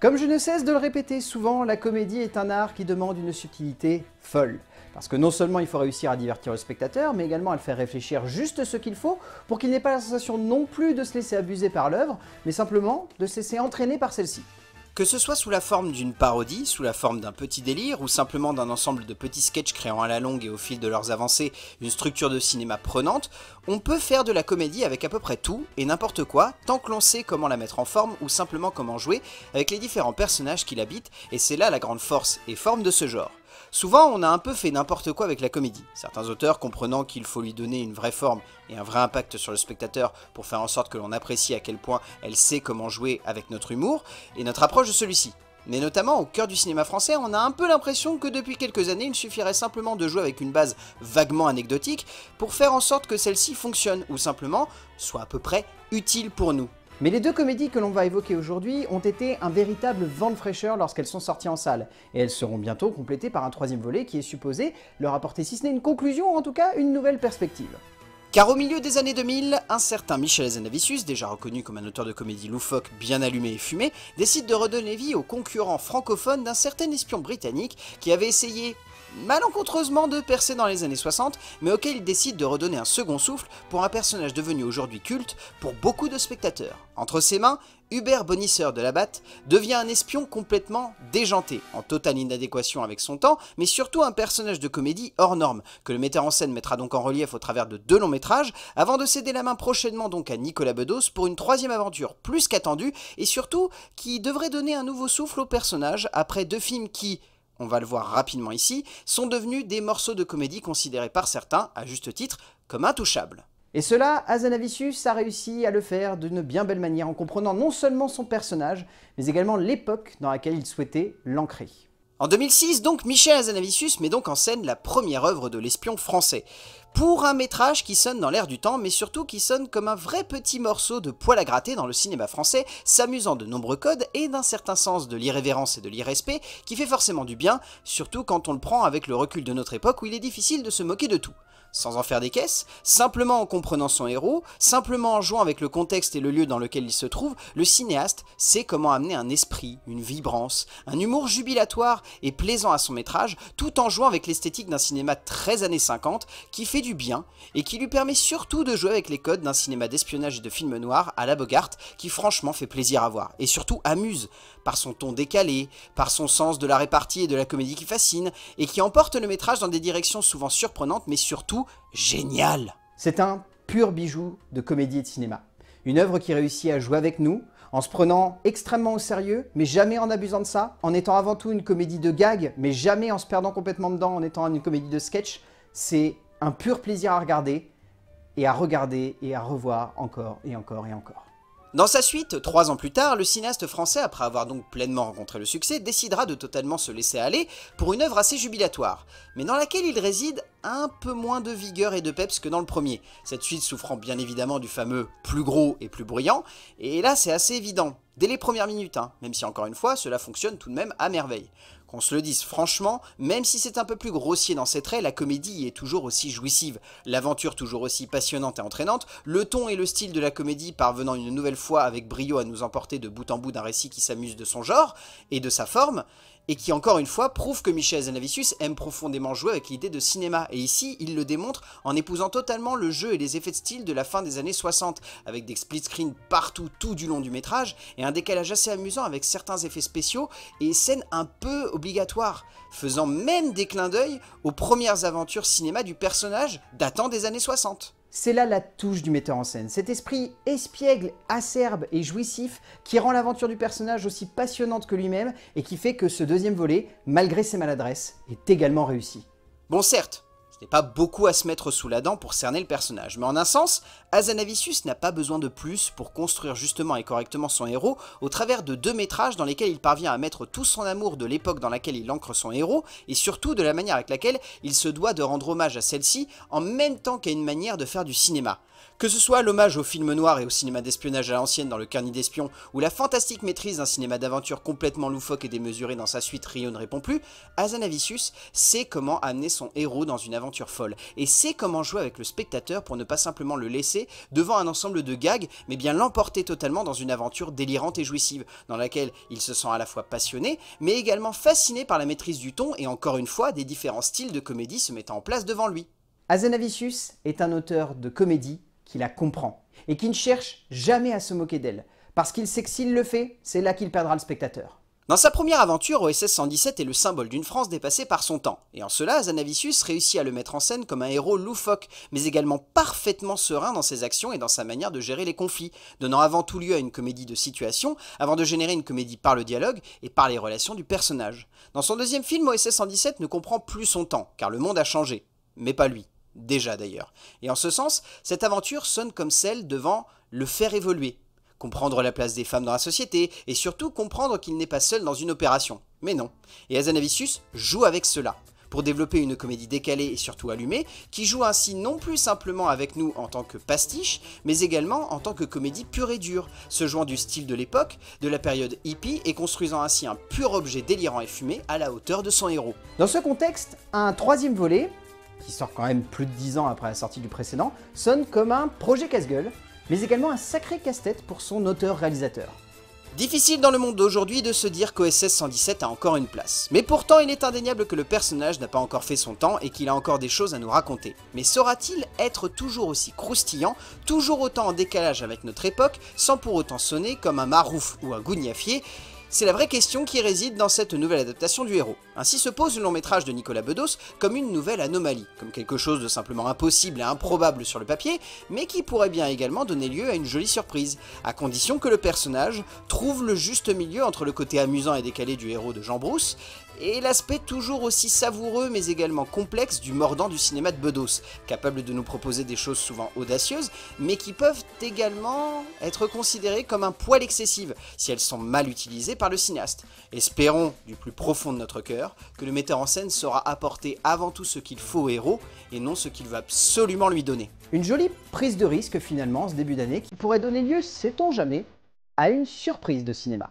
Comme je ne cesse de le répéter souvent, la comédie est un art qui demande une subtilité folle. Parce que non seulement il faut réussir à divertir le spectateur, mais également à le faire réfléchir juste ce qu'il faut pour qu'il n'ait pas la sensation non plus de se laisser abuser par l'œuvre, mais simplement de se laisser entraîner par celle-ci. Que ce soit sous la forme d'une parodie, sous la forme d'un petit délire, ou simplement d'un ensemble de petits sketchs créant à la longue et au fil de leurs avancées une structure de cinéma prenante, on peut faire de la comédie avec à peu près tout et n'importe quoi, tant que l'on sait comment la mettre en forme ou simplement comment jouer avec les différents personnages qui l'habitent, et c'est là la grande force et forme de ce genre. Souvent, on a un peu fait n'importe quoi avec la comédie. Certains auteurs, comprenant qu'il faut lui donner une vraie forme et un vrai impact sur le spectateur pour faire en sorte que l'on apprécie à quel point elle sait comment jouer avec notre humour et notre approche de celui-ci. Mais notamment au cœur du cinéma français, on a un peu l'impression que depuis quelques années, il suffirait simplement de jouer avec une base vaguement anecdotique pour faire en sorte que celle-ci fonctionne, ou simplement soit à peu près utile pour nous. Mais les deux comédies que l'on va évoquer aujourd'hui ont été un véritable vent de fraîcheur lorsqu'elles sont sorties en salle, et elles seront bientôt complétées par un troisième volet qui est supposé leur apporter si ce n'est une conclusion, en tout cas une nouvelle perspective. Car au milieu des années 2000, un certain Michel Hazanavicius, déjà reconnu comme un auteur de comédie loufoque bien allumé et fumé, décide de redonner vie aux concurrents francophones d'un certain espion britannique qui avait essayé malencontreusement de percer dans les années 60, mais auquel il décide de redonner un second souffle pour un personnage devenu aujourd'hui culte pour beaucoup de spectateurs. Entre ses mains, Hubert Bonisseur de la Batte devient un espion complètement déjanté, en totale inadéquation avec son temps, mais surtout un personnage de comédie hors norme, que le metteur en scène mettra donc en relief au travers de 2 longs métrages, avant de céder la main prochainement donc à Nicolas Bedos pour une troisième aventure plus qu'attendue, et surtout qui devrait donner un nouveau souffle au personnage après 2 films qui, on va le voir rapidement ici, sont devenus des morceaux de comédie considérés par certains, à juste titre, comme intouchables. Et cela, Hazanavicius a réussi à le faire d'une bien belle manière en comprenant non seulement son personnage, mais également l'époque dans laquelle il souhaitait l'ancrer. En 2006, donc, Michel Hazanavicius met donc en scène la première œuvre de l'espion français, pour un métrage qui sonne dans l'air du temps, mais surtout qui sonne comme un vrai petit morceau de poil à gratter dans le cinéma français, s'amusant de nombreux codes et d'un certain sens de l'irrévérence et de l'irrespect, qui fait forcément du bien, surtout quand on le prend avec le recul de notre époque où il est difficile de se moquer de tout. Sans en faire des caisses, simplement en comprenant son héros, simplement en jouant avec le contexte et le lieu dans lequel il se trouve, le cinéaste sait comment amener un esprit, une vibrance, un humour jubilatoire et plaisant à son métrage, tout en jouant avec l'esthétique d'un cinéma très années 50 qui fait du bien et qui lui permet surtout de jouer avec les codes d'un cinéma d'espionnage et de film noir à la Bogart qui franchement fait plaisir à voir et surtout amuse par son ton décalé, par son sens de la répartie et de la comédie qui fascine et qui emporte le métrage dans des directions souvent surprenantes mais surtout génial. C'est un pur bijou de comédie et de cinéma. Une œuvre qui réussit à jouer avec nous, en se prenant extrêmement au sérieux, mais jamais en abusant de ça, en étant avant tout une comédie de gag, mais jamais en se perdant complètement dedans, en étant une comédie de sketch. C'est un pur plaisir à regarder et à revoir encore et encore et encore. Dans sa suite, 3 ans plus tard, le cinéaste français, après avoir donc pleinement rencontré le succès, décidera de totalement se laisser aller pour une œuvre assez jubilatoire, mais dans laquelle il réside un peu moins de vigueur et de peps que dans le premier, cette suite souffrant bien évidemment du fameux plus gros et plus bruyant, et là c'est assez évident, dès les premières minutes, même si encore une fois cela fonctionne tout de même à merveille. Qu'on se le dise franchement, même si c'est un peu plus grossier dans ses traits, la comédie est toujours aussi jouissive, l'aventure toujours aussi passionnante et entraînante, le ton et le style de la comédie parvenant une nouvelle fois avec brio à nous emporter de bout en bout d'un récit qui s'amuse de son genre et de sa forme, et qui encore une fois prouve que Michel Hazanavicius aime profondément jouer avec l'idée de cinéma, et ici il le démontre en épousant totalement le jeu et les effets de style de la fin des années 60, avec des split screens partout tout du long du métrage, et un décalage assez amusant avec certains effets spéciaux et scènes un peu obligatoires, faisant même des clins d'œil aux premières aventures cinéma du personnage datant des années 60. C'est là la touche du metteur en scène, cet esprit espiègle, acerbe et jouissif qui rend l'aventure du personnage aussi passionnante que lui-même et qui fait que ce deuxième volet, malgré ses maladresses, est également réussi. Bon certes, ce n'est pas beaucoup à se mettre sous la dent pour cerner le personnage, mais en un sens, Hazanavicius n'a pas besoin de plus pour construire justement et correctement son héros au travers de 2 métrages dans lesquels il parvient à mettre tout son amour de l'époque dans laquelle il ancre son héros et surtout de la manière avec laquelle il se doit de rendre hommage à celle-ci en même temps qu'à une manière de faire du cinéma. Que ce soit l'hommage au film noir et au cinéma d'espionnage à l'ancienne dans Le Carnet d'Espion, ou la fantastique maîtrise d'un cinéma d'aventure complètement loufoque et démesuré dans sa suite Rio ne répond plus, Hazanavicius sait comment amener son héros dans une aventure aventures folles, et sait comment jouer avec le spectateur pour ne pas simplement le laisser devant un ensemble de gags, mais bien l'emporter totalement dans une aventure délirante et jouissive, dans laquelle il se sent à la fois passionné, mais également fasciné par la maîtrise du ton et encore une fois des différents styles de comédie se mettant en place devant lui. Hazanavicius est un auteur de comédie qui la comprend et qui ne cherche jamais à se moquer d'elle, parce qu'il sait que s'il le fait, c'est là qu'il perdra le spectateur. Dans sa première aventure, OSS 117 est le symbole d'une France dépassée par son temps, et en cela, Hazanavicius réussit à le mettre en scène comme un héros loufoque, mais également parfaitement serein dans ses actions et dans sa manière de gérer les conflits, donnant avant tout lieu à une comédie de situation, avant de générer une comédie par le dialogue et par les relations du personnage. Dans son deuxième film, OSS 117 ne comprend plus son temps, car le monde a changé, mais pas lui. Déjà d'ailleurs. Et en ce sens, cette aventure sonne comme celle devant le faire évoluer. Comprendre la place des femmes dans la société, et surtout comprendre qu'il n'est pas seul dans une opération. Mais non. Et Hazanavicius joue avec cela, pour développer une comédie décalée et surtout allumée, qui joue ainsi non plus simplement avec nous en tant que pastiche, mais également en tant que comédie pure et dure, se jouant du style de l'époque, de la période hippie, et construisant ainsi un pur objet délirant et fumé à la hauteur de son héros. Dans ce contexte, un troisième volet, qui sort quand même plus de 10 ans après la sortie du précédent, sonne comme un projet casse-gueule, mais également un sacré casse-tête pour son auteur-réalisateur. Difficile dans le monde d'aujourd'hui de se dire qu'OSS 117 a encore une place. Mais pourtant, il est indéniable que le personnage n'a pas encore fait son temps et qu'il a encore des choses à nous raconter. Mais saura-t-il être toujours aussi croustillant, toujours autant en décalage avec notre époque, sans pour autant sonner comme un Marouf ou un Gougnafier? C'est la vraie question qui réside dans cette nouvelle adaptation du héros. Ainsi se pose le long métrage de Nicolas Bedos comme une nouvelle anomalie, comme quelque chose de simplement impossible et improbable sur le papier, mais qui pourrait bien également donner lieu à une jolie surprise, à condition que le personnage trouve le juste milieu entre le côté amusant et décalé du héros de Jean Brousse, et l'aspect toujours aussi savoureux mais également complexe du mordant du cinéma de Bedos, capable de nous proposer des choses souvent audacieuses, mais qui peuvent également être considérées comme un poil excessives si elles sont mal utilisées par le cinéaste. Espérons du plus profond de notre cœur que le metteur en scène saura apporter avant tout ce qu'il faut au héros et non ce qu'il veut absolument lui donner. Une jolie prise de risque finalement ce début d'année qui pourrait donner lieu, sait-on jamais, à une surprise de cinéma.